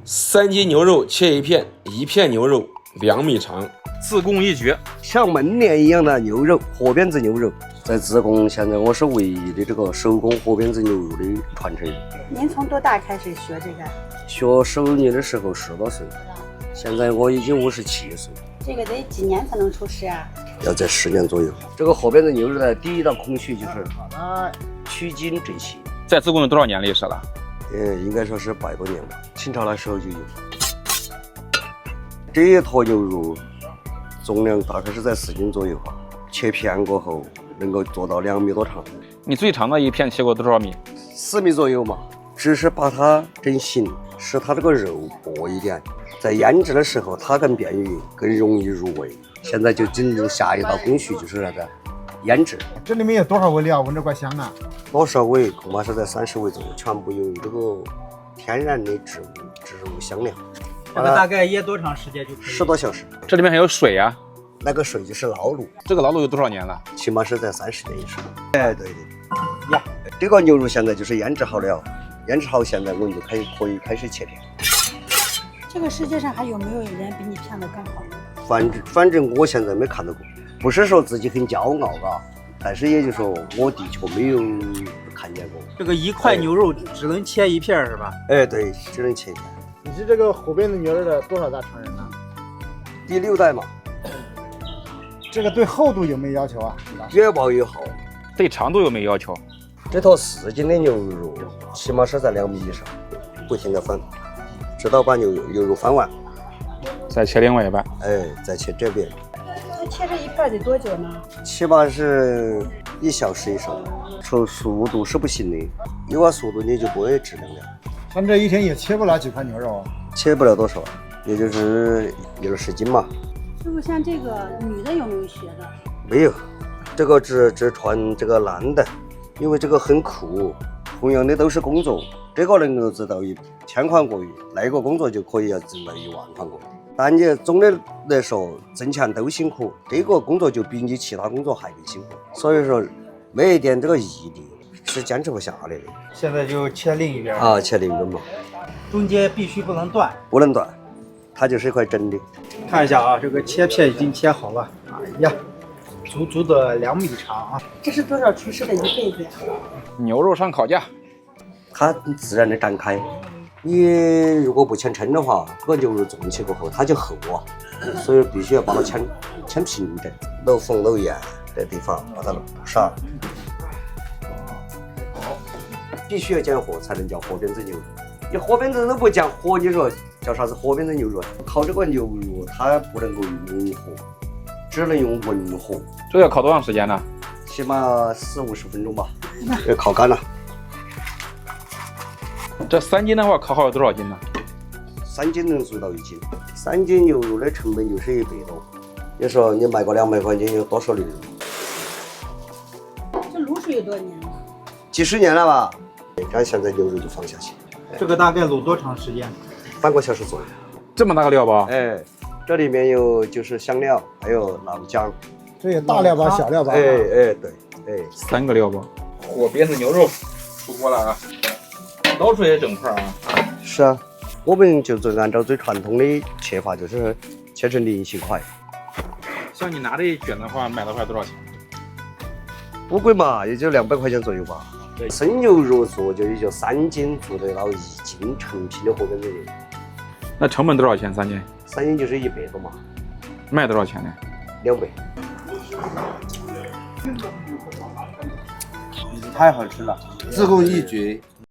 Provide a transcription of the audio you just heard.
3斤牛肉切一片，一片牛肉2米长，自贡一绝，像焖年一样的牛肉，河边子牛肉，在自贡现在我是唯一的这个手工河边子牛肉的传承人。您从多大开始学这个？学手艺的时候10多岁，现在我已经57岁。这个得几年才能出师啊？要在10年左右。这个河边子牛肉的第一道工序就是取筋整形。在自贡有多少年历史了？应该说是100多年了，清朝那时候就有。这一坨牛肉重量大概是在4斤左右吧，切片过后能够做到2米多长。你最长的一片切过多少米？4米左右嘛。只是把它整形，使它这个肉薄一点，在腌制的时候它更便于、更容易入味。现在就进入下一道工序，就是那个腌制。这里面有多少味料？闻着怪香啊！多少味？恐怕是在30味左右，全部用这个天然的植物香料。这个大概腌多长时间就可以？10多小时。这里面还有水啊？那个水就是老卤。这个老卤有多少年了？起码是在30年以上。对的。呀，这个牛肉现在就是腌制好了，腌制好现在我们就可以开始切片。这个世界上还有没有人比你片得更好呢？反正我现在没看到过，不是说自己很骄傲嘎，但是也就是说我的确没有看见过。这个一块牛肉只能切一片是吧？对，只能切一片。你是这个河边子牛肉的多少代传人呢？第6代嘛。这个对厚度有没有要求啊？越薄越好。对长度有没有要求？这坨4斤的牛肉起码是在2米以上，不停的翻，直到把牛肉翻完，再切另外一半。再切这边。那切这一片得多久呢？起码是1小时以上。说速度是不行的，有了速度你就不会质量了。咱这一天也切不了几块牛肉啊？切不了多少，也就是10斤嘛。师傅，像这个女的有没有学的？没有，这个只穿这个男的，因为这个很酷。同样的都是工作，这个能够挣到1000块过月，那个工作就可以要挣到1万块过月。但你总的来说挣钱都辛苦，这个工作就比你其他工作还更辛苦。所以说没一点这个毅力是坚持不下来的。现在就切另一边啊，切另一边嘛，中间必须不能断，不能断，它就是一块真的。看一下啊，这个切片已经切好了，哎呀，足足的2米长啊！这是多少厨师的一辈子呀？牛肉上烤架，它自然的展开。你如果不扦称的话，这个牛肉重起过后它就厚啊，所以必须要把它扦平整，漏缝漏眼的地方把它补上。必须要讲活才能叫河边子牛肉。你河边子都不讲活，你说叫啥子河边子牛肉？烤这个牛肉它不能够用文火，只能用文火。这要烤多长时间呢？起码40-50分钟吧，要烤干了。这3斤的话，烤好有多少斤呢？3斤能做到1斤。3斤牛肉的成本就是100多。你说你卖个200块钱有多少利润？这卤水有多少年了？几10年了吧？看现在牛肉就放下去。这个大概卤多长时间？半个小时左右。这么大个料包？这里面有就是香料，还有老姜。这有大料包、小料包。对，3个料包。河边子牛肉出锅了啊，捞出来整块啊。是啊，我们就是按照最传统的切法，就是切成菱形块。像你拿这一卷的话，买的话多少钱？不贵嘛，也就200块钱左右吧。对，生牛肉做就也就3斤做得到1斤成品的河边子牛。那成本多少钱？3斤？3斤就是100多嘛。卖多少钱呢？200。太好吃了，自贡一绝。